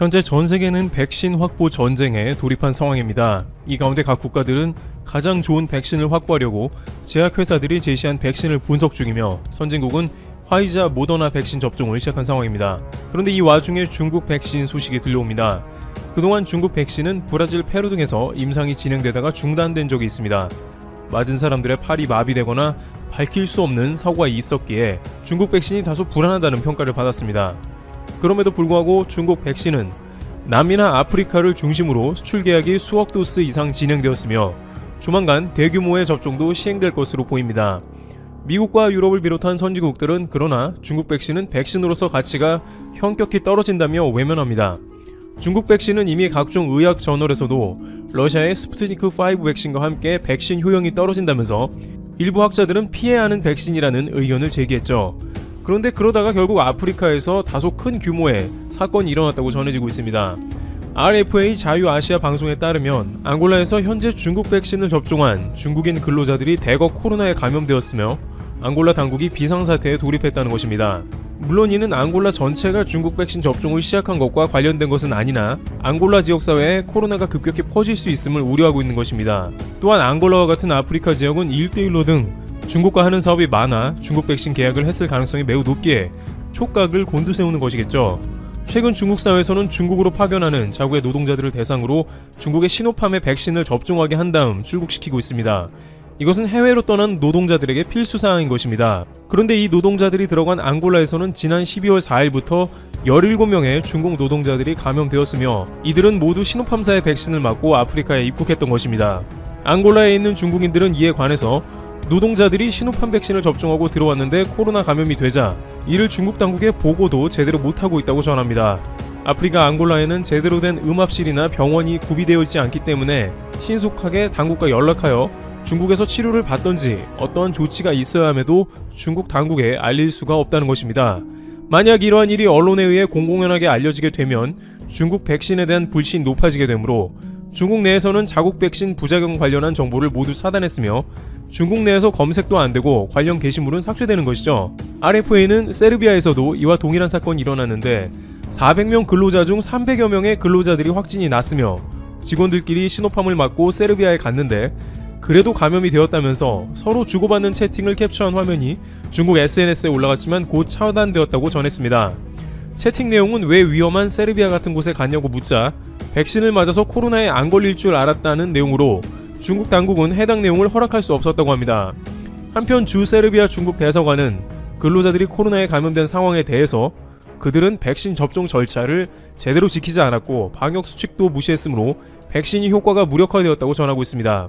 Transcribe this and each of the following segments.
현재 전 세계는 백신 확보 전쟁에 돌입한 상황입니다. 이 가운데 각 국가들은 가장 좋은 백신을 확보하려고 제약회사들이 제시한 백신을 분석 중이며 선진국은 화이자, 모더나 백신 접종을 시작한 상황입니다. 그런데 이 와중에 중국 백신 소식이 들려옵니다. 그동안 중국 백신은 브라질, 페루 등에서 임상이 진행되다가 중단된 적이 있습니다. 맞은 사람들의 팔이 마비되거나 밝힐 수 없는 사고가 있었기에 중국 백신이 다소 불안하다는 평가를 받았습니다. 그럼에도 불구하고 중국 백신은 남미나 아프리카를 중심으로 수출 계약이 수억 도스 이상 진행되었으며 조만간 대규모의 접종도 시행될 것으로 보입니다. 미국과 유럽을 비롯한 선진국들은 그러나 중국 백신은 백신으로서 가치가 현격히 떨어진다며 외면합니다. 중국 백신은 이미 각종 의학 저널에서도 러시아의 스푸트니크5 백신과 함께 백신 효용이 떨어진다면서 일부 학자들은 피해야 하는 백신이라는 의견을 제기했죠. 그런데 그러다가 결국 아프리카에서 다소 큰 규모의 사건이 일어났다고 전해지고 있습니다. RFA 자유아시아 방송에 따르면 앙골라에서 현재 중국 백신을 접종한 중국인 근로자들이 대거 코로나에 감염되었으며 앙골라 당국이 비상사태에 돌입했다는 것입니다. 물론 이는 앙골라 전체가 중국 백신 접종을 시작한 것과 관련된 것은 아니나 앙골라 지역사회에 코로나가 급격히 퍼질 수 있음을 우려하고 있는 것입니다. 또한 앙골라와 같은 아프리카 지역은 1대1로 등 중국과 하는 사업이 많아 중국 백신 계약을 했을 가능성이 매우 높기에 촉각을 곤두세우는 것이겠죠. 최근 중국 사회에서는 중국으로 파견하는 자국의 노동자들을 대상으로 중국의 시노팜의 백신을 접종하게 한 다음 출국시키고 있습니다. 이것은 해외로 떠난 노동자들에게 필수사항인 것입니다. 그런데 이 노동자들이 들어간 앙골라에서는 지난 12월 4일부터 17명의 중국 노동자들이 감염되었으며 이들은 모두 시노팜사의 백신을 맞고 아프리카에 입국했던 것입니다. 앙골라에 있는 중국인들은 이에 관해서 노동자들이 시노팜 백신을 접종하고 들어왔는데 코로나 감염이 되자 이를 중국 당국에 보고도 제대로 못하고 있다고 전합니다. 아프리카 앙골라에는 제대로 된 음압실이나 병원이 구비되어 있지 않기 때문에 신속하게 당국과 연락하여 중국에서 치료를 받던지 어떠한 조치가 있어야 함에도 중국 당국에 알릴 수가 없다는 것입니다. 만약 이러한 일이 언론에 의해 공공연하게 알려지게 되면 중국 백신에 대한 불신이 높아지게 되므로 중국 내에서는 자국 백신 부작용 관련한 정보를 모두 차단했으며 중국 내에서 검색도 안되고 관련 게시물은 삭제되는 것이죠. RFA는 세르비아에서도 이와 동일한 사건이 일어났는데 400명 근로자 중 300여 명의 근로자들이 확진이 났으며 직원들끼리 시노팜을 맞고 세르비아에 갔는데 그래도 감염이 되었다면서 서로 주고받는 채팅을 캡처한 화면이 중국 SNS에 올라갔지만 곧 차단되었다고 전했습니다. 채팅 내용은 왜 위험한 세르비아 같은 곳에 갔냐고 묻자 백신을 맞아서 코로나에 안 걸릴 줄 알았다는 내용으로 중국 당국은 해당 내용을 허락할 수 없었다고 합니다. 한편 주 세르비아 중국 대사관은 근로자들이 코로나에 감염된 상황에 대해서 그들은 백신 접종 절차를 제대로 지키지 않았고 방역 수칙도 무시했으므로 백신이 효과가 무력화되었다고 전하고 있습니다.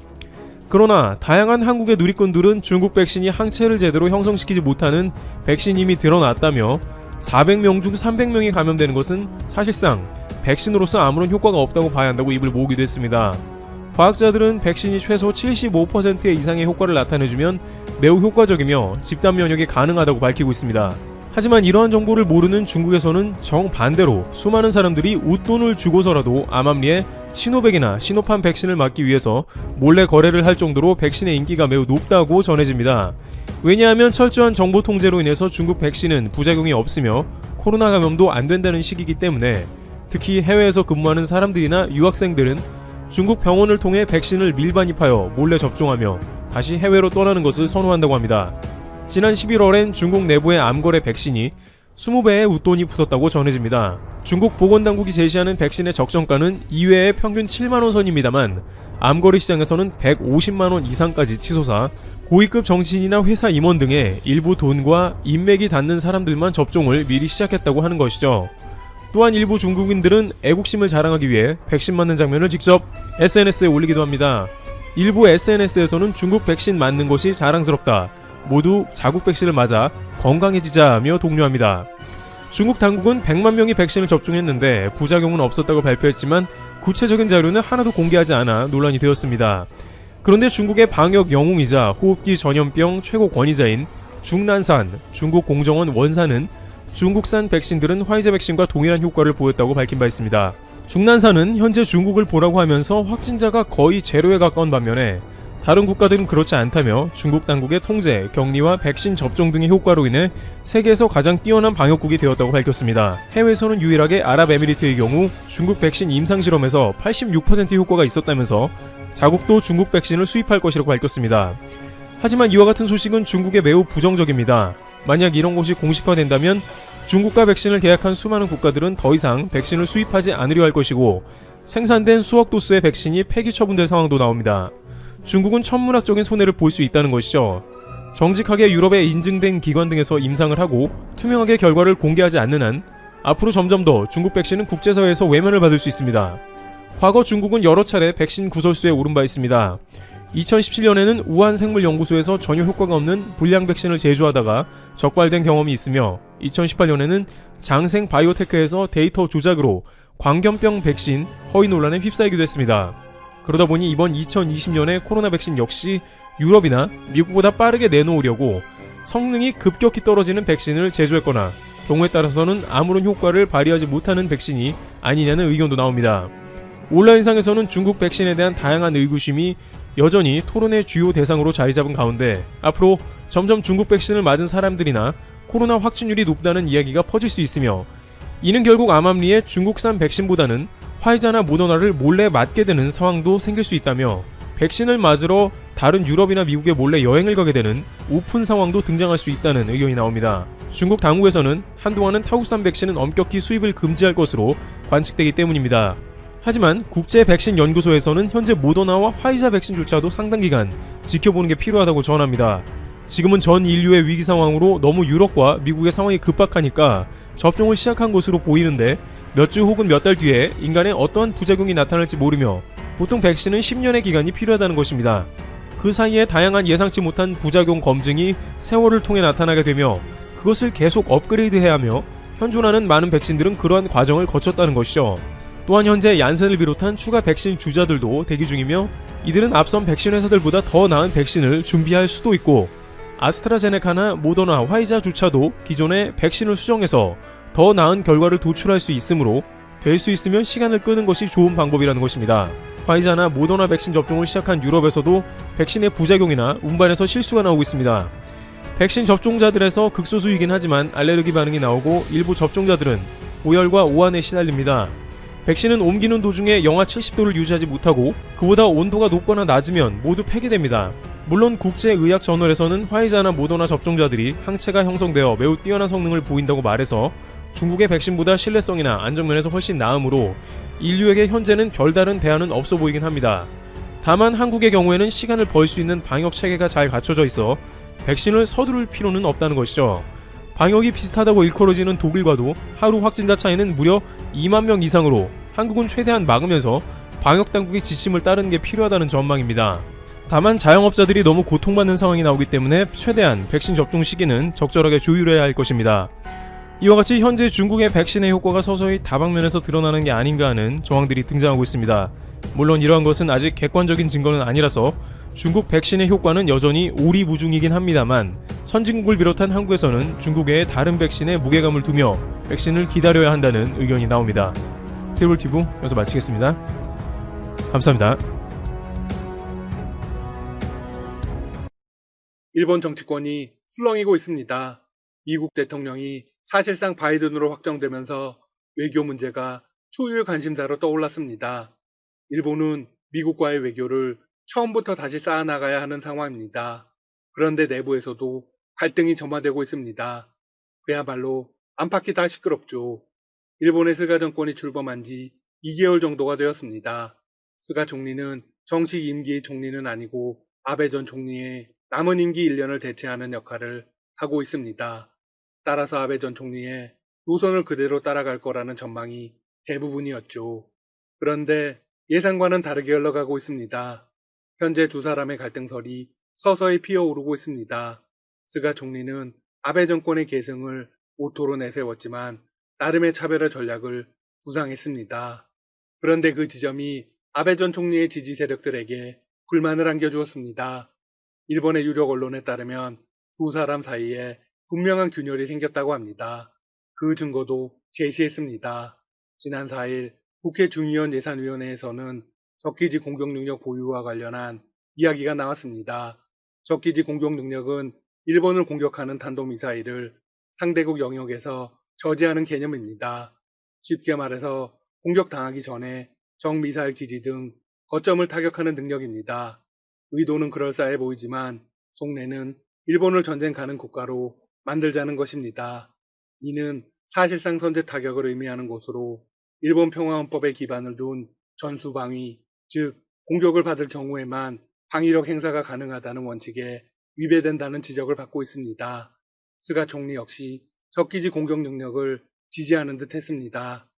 그러나 다양한 한국의 누리꾼들은 중국 백신이 항체를 제대로 형성시키지 못하는 백신임이 드러났다며 400명 중 300명이 감염되는 것은 사실상 백신으로서 아무런 효과가 없다고 봐야 한다고 입을 모으기도 했습니다. 과학자들은 백신이 최소 75% 이상의 효과를 나타내주면 매우 효과적이며 집단 면역이 가능하다고 밝히고 있습니다. 하지만 이러한 정보를 모르는 중국에서는 정반대로 수많은 사람들이 웃돈을 주고서라도 암암리에 시노백이나 시노팜 백신을 맞기 위해서 몰래 거래를 할 정도로 백신의 인기가 매우 높다고 전해집니다. 왜냐하면 철저한 정보 통제로 인해서 중국 백신은 부작용이 없으며 코로나 감염도 안 된다는 식이기 때문에 특히 해외에서 근무하는 사람들이나 유학생들은 중국 병원을 통해 백신을 밀반입하여 몰래 접종하며 다시 해외로 떠나는 것을 선호한다고 합니다. 지난 11월엔 중국 내부의 암거래 백신이 20배의 웃돈이 붙었다고 전해집니다. 중국 보건당국이 제시하는 백신의 적정가는 이외에 평균 7만원 선입니다만 암거래 시장에서는 150만원 이상까지 치솟아 고위급 정치인이나 회사 임원 등의 일부 돈과 인맥이 닿는 사람들만 접종을 미리 시작했다고 하는 것이죠. 또한 일부 중국인들은 애국심을 자랑하기 위해 백신 맞는 장면을 직접 SNS에 올리기도 합니다. 일부 SNS에서는 중국 백신 맞는 것이 자랑스럽다. 모두 자국 백신을 맞아 건강해지자며 독려합니다. 중국 당국은 100만 명이 백신을 접종했는데 부작용은 없었다고 발표했지만 구체적인 자료는 하나도 공개하지 않아 논란이 되었습니다. 그런데 중국의 방역 영웅이자 호흡기 전염병 최고 권위자인 중난산 중국 공정원 원사는 중국산 백신들은 화이자 백신과 동일한 효과를 보였다고 밝힌 바 있습니다. 중난산은 현재 중국을 보라고 하면서 확진자가 거의 제로에 가까운 반면에 다른 국가들은 그렇지 않다며 중국 당국의 통제, 격리와 백신 접종 등의 효과로 인해 세계에서 가장 뛰어난 방역국이 되었다고 밝혔습니다. 해외에서는 유일하게 아랍에미리트의 경우 중국 백신 임상실험에서 86% 효과가 있었다면서 자국도 중국 백신을 수입할 것이라고 밝혔습니다. 하지만 이와 같은 소식은 중국에 매우 부정적입니다. 만약 이런 것이 공식화된다면 중국과 백신을 계약한 수많은 국가들은 더 이상 백신을 수입하지 않으려 할 것이고 생산된 수억 도수의 백신이 폐기 처분될 상황도 나옵니다. 중국은 천문학적인 손해를 볼 수 있다는 것이죠. 정직하게 유럽에 인증된 기관 등에서 임상을 하고 투명하게 결과를 공개하지 않는 한 앞으로 점점 더 중국 백신은 국제사회에서 외면을 받을 수 있습니다. 과거 중국은 여러 차례 백신 구설수에 오른 바 있습니다. 2017년에는 우한생물연구소에서 전혀 효과가 없는 불량 백신을 제조하다가 적발된 경험이 있으며 2018년에는 장생 바이오테크에서 데이터 조작으로 광견병 백신 허위 논란에 휩싸이기도 했습니다. 그러다 보니 이번 2020년에 코로나 백신 역시 유럽이나 미국보다 빠르게 내놓으려고 성능이 급격히 떨어지는 백신을 제조했거나 경우에 따라서는 아무런 효과를 발휘하지 못하는 백신이 아니냐는 의견도 나옵니다. 온라인상에서는 중국 백신에 대한 다양한 의구심이 여전히 토론의 주요 대상으로 자리 잡은 가운데 앞으로 점점 중국 백신을 맞은 사람들이나 코로나 확진율이 높다는 이야기가 퍼질 수 있으며 이는 결국 암암리에 중국산 백신보다는 화이자나 모더나를 몰래 맞게 되는 상황도 생길 수 있다며 백신을 맞으러 다른 유럽이나 미국에 몰래 여행을 가게 되는 오픈 상황도 등장할 수 있다는 의견이 나옵니다. 중국 당국에서는 한동안은 타국산 백신은 엄격히 수입을 금지할 것으로 관측되기 때문입니다. 하지만 국제백신연구소에서는 현재 모더나와 화이자 백신조차도 상당 기간 지켜보는 게 필요하다고 전합니다. 지금은 전 인류의 위기 상황으로 너무 유럽과 미국의 상황이 급박하니까 접종을 시작한 것으로 보이는데 몇 주 혹은 몇 달 뒤에 인간에 어떠한 부작용이 나타날지 모르며 보통 백신은 10년의 기간이 필요하다는 것입니다. 그 사이에 다양한 예상치 못한 부작용 검증이 세월을 통해 나타나게 되며 그것을 계속 업그레이드해야 하며 현존하는 많은 백신들은 그러한 과정을 거쳤다는 것이죠. 또한 현재 얀센을 비롯한 추가 백신 주자들도 대기 중이며 이들은 앞선 백신 회사들보다 더 나은 백신을 준비할 수도 있고 아스트라제네카나 모더나, 화이자조차도 기존의 백신을 수정해서 더 나은 결과를 도출할 수 있으므로 될 수 있으면 시간을 끄는 것이 좋은 방법이라는 것입니다. 화이자나 모더나 백신 접종을 시작한 유럽에서도 백신의 부작용이나 운반에서 실수가 나오고 있습니다. 백신 접종자들에서 극소수이긴 하지만 알레르기 반응이 나오고 일부 접종자들은 고열과 오한에 시달립니다. 백신은 옮기는 도중에 영하 70도를 유지하지 못하고 그보다 온도가 높거나 낮으면 모두 폐기됩니다. 물론 국제의학저널에서는 화이자나 모더나 접종자들이 항체가 형성되어 매우 뛰어난 성능을 보인다고 말해서 중국의 백신보다 신뢰성이나 안전면에서 훨씬 나으므로 인류에게 현재는 별다른 대안은 없어 보이긴 합니다. 다만 한국의 경우에는 시간을 벌 수 있는 방역 체계가 잘 갖춰져 있어 백신을 서두를 필요는 없다는 것이죠. 방역이 비슷하다고 일컬어지는 독일과도 하루 확진자 차이는 무려 2만 명 이상으로 한국은 최대한 막으면서 방역당국의 지침을 따르는 게 필요하다는 전망입니다. 다만 자영업자들이 너무 고통받는 상황이 나오기 때문에 최대한 백신 접종 시기는 적절하게 조율해야 할 것입니다. 이와 같이 현재 중국의 백신의 효과가 서서히 다방면에서 드러나는 게 아닌가 하는 정황들이 등장하고 있습니다. 물론 이러한 것은 아직 객관적인 증거는 아니라서 중국 백신의 효과는 여전히 오리무중이긴 합니다만 선진국을 비롯한 한국에서는 중국의 다른 백신에 무게감을 두며 백신을 기다려야 한다는 의견이 나옵니다. 테이블튜브 여기서 마치겠습니다. 감사합니다. 일본 정치권이 술렁이고 있습니다. 미국 대통령이 사실상 바이든으로 확정되면서 외교 문제가 초유의 관심사로 떠올랐습니다. 일본은 미국과의 외교를 처음부터 다시 쌓아나가야 하는 상황입니다. 그런데 내부에서도 갈등이 점화되고 있습니다. 그야말로 안팎이 다 시끄럽죠. 일본의 스가 정권이 출범한 지 2개월 정도가 되었습니다. 스가 총리는 정식 임기 총리는 아니고 아베 전 총리의 남은 임기 1년을 대체하는 역할을 하고 있습니다. 따라서 아베 전 총리의 노선을 그대로 따라갈 거라는 전망이 대부분이었죠. 그런데 예상과는 다르게 흘러가고 있습니다. 현재 두 사람의 갈등설이 서서히 피어오르고 있습니다. 스가 총리는 아베 정권의 계승을 모토로 내세웠지만 나름의 차별화 전략을 구상했습니다. 그런데 그 지점이 아베 전 총리의 지지 세력들에게 불만을 안겨주었습니다. 일본의 유력 언론에 따르면 두 사람 사이에 분명한 균열이 생겼다고 합니다. 그 증거도 제시했습니다. 지난 4일 국회 중의원 예산위원회에서는 적기지 공격능력 보유와 관련한 이야기가 나왔습니다. 적기지 공격 능력은 일본을 공격하는 탄도미사일을 상대국 영역에서 저지하는 개념입니다. 쉽게 말해서 공격당하기 전에 적 미사일 기지 등 거점을 타격하는 능력입니다. 의도는 그럴싸해 보이지만 속내는 일본을 전쟁 가는 국가로 만들자는 것입니다. 이는 사실상 선제 타격을 의미하는 것으로 일본 평화헌법에 기반을 둔 전수방위, 즉 공격을 받을 경우에만 방위력 행사가 가능하다는 원칙에 위배된다는 지적을 받고 있습니다. 스가 총리 역시 적기지 공격 능력을 지지하는 듯 했습니다.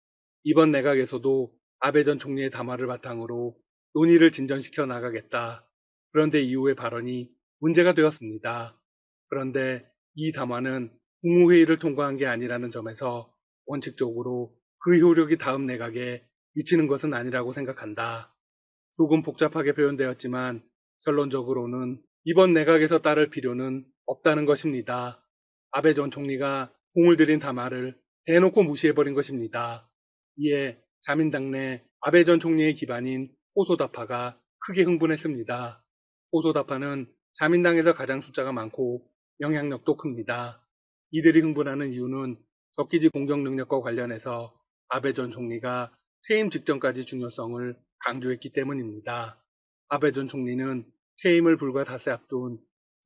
이번 내각에서도 아베 전 총리의 담화를 바탕으로 논의를 진전시켜 나가겠다. 그런데 이후의 발언이 문제가 되었습니다. 그런데 이 담화는 국무회의를 통과한 게 아니라는 점에서 원칙적으로 그 효력이 다음 내각에 미치는 것은 아니라고 생각한다. 조금 복잡하게 표현되었지만 결론적으로는 이번 내각에서 따를 필요는 없다는 것입니다. 아베 전 총리가 공을 들인 담화를 대놓고 무시해버린 것입니다. 이에 자민당 내 아베 전 총리의 기반인 호소다파가 크게 흥분했습니다. 호소다파는 자민당에서 가장 숫자가 많고 영향력도 큽니다. 이들이 흥분하는 이유는 적기지 공격 능력과 관련해서 아베 전 총리가 퇴임 직전까지 중요성을 강조했기 때문입니다. 아베 전 총리는 퇴임을 불과 닷새 앞둔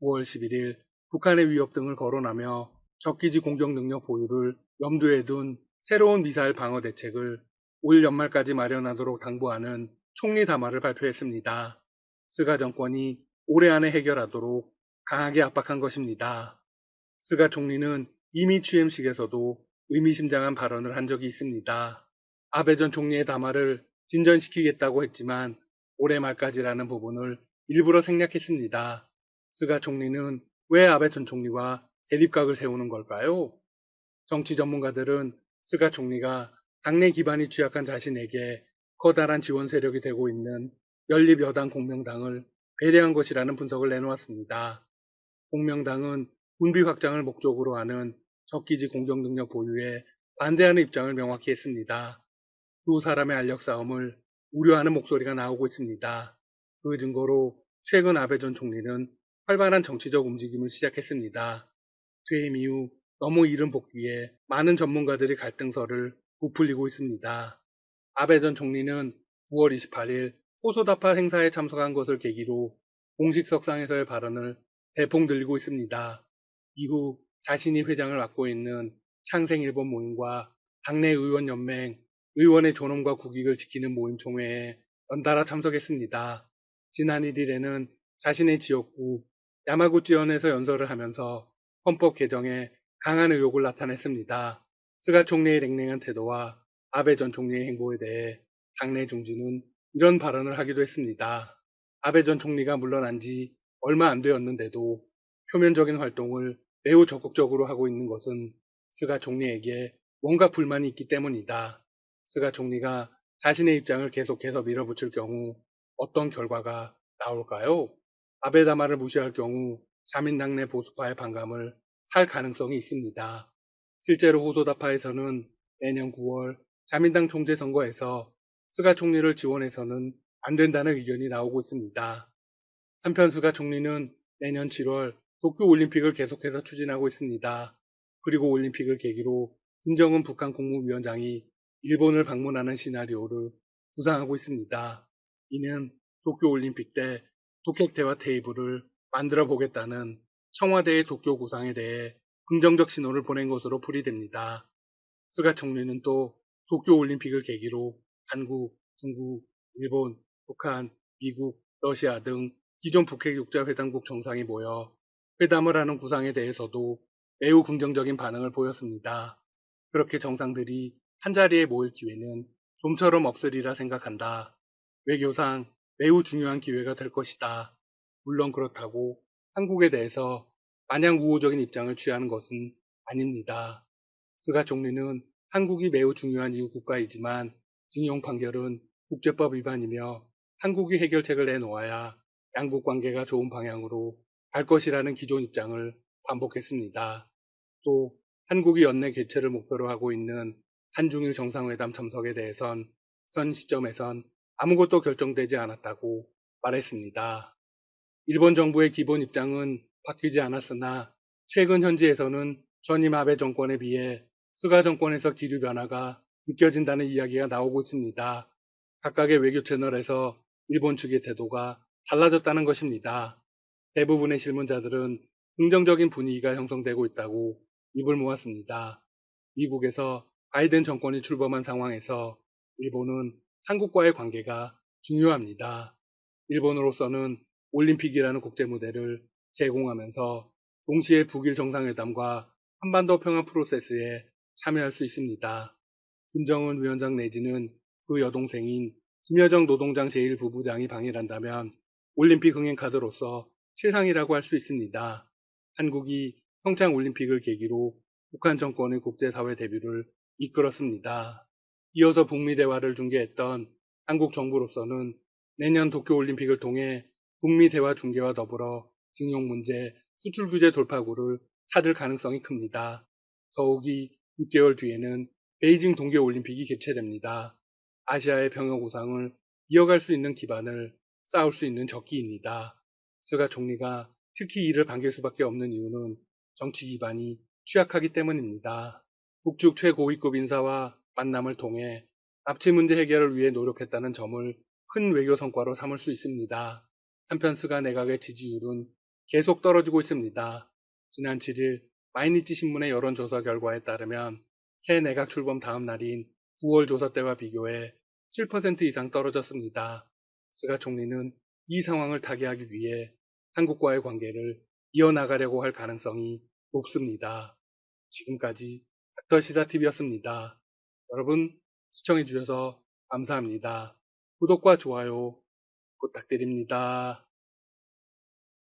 9월 11일 북한의 위협 등을 거론하며 적기지 공격 능력 보유를 염두에 둔 새로운 미사일 방어 대책을 올 연말까지 마련하도록 당부하는 총리 담화를 발표했습니다. 스가 정권이 올해 안에 해결하도록 강하게 압박한 것입니다. 스가 총리는 이미 취임식에서도 의미심장한 발언을 한 적이 있습니다. 아베 전 총리의 담화를 진전시키겠다고 했지만 올해 말까지라는 부분을 일부러 생략했습니다. 스가 총리는 왜 아베 전 총리와 대립각을 세우는 걸까요? 정치 전문가들은 스가 총리가 당내 기반이 취약한 자신에게 커다란 지원 세력이 되고 있는 연립여당 공명당을 배려한 것이라는 분석을 내놓았습니다. 공명당은 군비 확장을 목적으로 하는 적기지 공격 능력 보유에 반대하는 입장을 명확히 했습니다. 두 사람의 알력 싸움을 우려하는 목소리가 나오고 있습니다. 그 증거로 최근 아베 전 총리는 활발한 정치적 움직임을 시작했습니다. 퇴임 이후 너무 이른 복귀에 많은 전문가들이 갈등설을 부풀리고 있습니다. 아베 전 총리는 9월 28일 호소다파 행사에 참석한 것을 계기로 공식 석상에서의 발언을 대폭 늘리고 있습니다. 이후 자신이 회장을 맡고 있는 창생일본 모임과 당내 의원연맹, 의원의 존엄과 국익을 지키는 모임 총회에 연달아 참석했습니다. 지난 1일에는 자신의 지역구 야마구치현에서 연설을 하면서 헌법 개정에 강한 의욕을 나타냈습니다. 스가 총리의 냉랭한 태도와 아베 전 총리의 행보에 대해 당내 중진은 이런 발언을 하기도 했습니다. 아베 전 총리가 물러난 지 얼마 안 되었는데도 표면적인 활동을 매우 적극적으로 하고 있는 것은 스가 총리에게 뭔가 불만이 있기 때문이다. 스가 총리가 자신의 입장을 계속해서 밀어붙일 경우 어떤 결과가 나올까요? 아베 담화를 무시할 경우 자민당 내 보수파의 반감을 살 가능성이 있습니다. 실제로 호소다파에서는 내년 9월 자민당 총재 선거에서 스가 총리를 지원해서는 안 된다는 의견이 나오고 있습니다. 한편 스가 총리는 내년 7월 도쿄올림픽을 계속해서 추진하고 있습니다. 그리고 올림픽을 계기로 김정은 북한 국무위원장이 일본을 방문하는 시나리오를 구상하고 있습니다. 이는 도쿄올림픽 때 북핵 대화 테이블을 만들어 보겠다는 청와대의 도쿄 구상에 대해 긍정적 신호를 보낸 것으로 풀이됩니다. 스가 총리는 또 도쿄올림픽을 계기로 한국, 중국, 일본, 북한, 미국, 러시아 등 기존 북핵 육자회담국 정상이 모여 회담을 하는 구상에 대해서도 매우 긍정적인 반응을 보였습니다. 그렇게 정상들이 한자리에 모일 기회는 좀처럼 없으리라 생각한다. 외교상 매우 중요한 기회가 될 것이다. 물론 그렇다고 한국에 대해서 마냥 우호적인 입장을 취하는 것은 아닙니다. 스가 총리는 한국이 매우 중요한 이웃 국가이지만 징용 판결은 국제법 위반이며 한국이 해결책을 내놓아야 양국 관계가 좋은 방향으로 갈 것이라는 기존 입장을 반복했습니다. 또 한국이 연내 개최를 목표로 하고 있는 한중일 정상회담 참석에 대해선 현 시점에선 아무것도 결정되지 않았다고 말했습니다. 일본 정부의 기본 입장은 바뀌지 않았으나 최근 현지에서는 전임 아베 정권에 비해 스가 정권에서 기류 변화가 느껴진다는 이야기가 나오고 있습니다. 각각의 외교 채널에서 일본 측의 태도가 달라졌다는 것입니다. 대부분의 실문자들은 긍정적인 분위기가 형성되고 있다고 입을 모았습니다. 미국에서 바이든 정권이 출범한 상황에서 일본은 한국과의 관계가 중요합니다. 일본으로서는 올림픽이라는 국제 무대를 제공하면서 동시에 북일 정상회담과 한반도 평화 프로세스에 참여할 수 있습니다. 김정은 위원장 내지는 그 여동생인 김여정 노동당 제1부부장이 방일한다면 올림픽 흥행 카드로서 최상이라고 할 수 있습니다. 한국이 평창 올림픽을 계기로 북한 정권의 국제사회 데뷔를 이끌었습니다. 이어서 북미 대화를 중개했던 한국 정부로서는 내년 도쿄올림픽을 통해 북미 대화 중개와 더불어 징용 문제, 수출 규제 돌파구를 찾을 가능성이 큽니다. 더욱이 6개월 뒤에는 베이징 동계올림픽이 개최됩니다. 아시아의 병역 우상을 이어갈 수 있는 기반을 쌓을 수 있는 적기입니다. 스가 총리가 특히 이를 반길 수밖에 없는 이유는 정치 기반이 취약하기 때문입니다. 북측 최고위급 인사와 만남을 통해 납치 문제 해결을 위해 노력했다는 점을 큰 외교 성과로 삼을 수 있습니다. 한편 스가 내각의 지지율은 계속 떨어지고 있습니다. 지난 7일 마이니치 신문의 여론조사 결과에 따르면 새 내각 출범 다음 날인 9월 조사 때와 비교해 7% 이상 떨어졌습니다. 스가 총리는 이 상황을 타개하기 위해 한국과의 관계를 이어나가려고 할 가능성이 높습니다. 지금까지 닥터 시사TV였습니다. 여러분 시청해주셔서 감사합니다. 구독과 좋아요 부탁드립니다.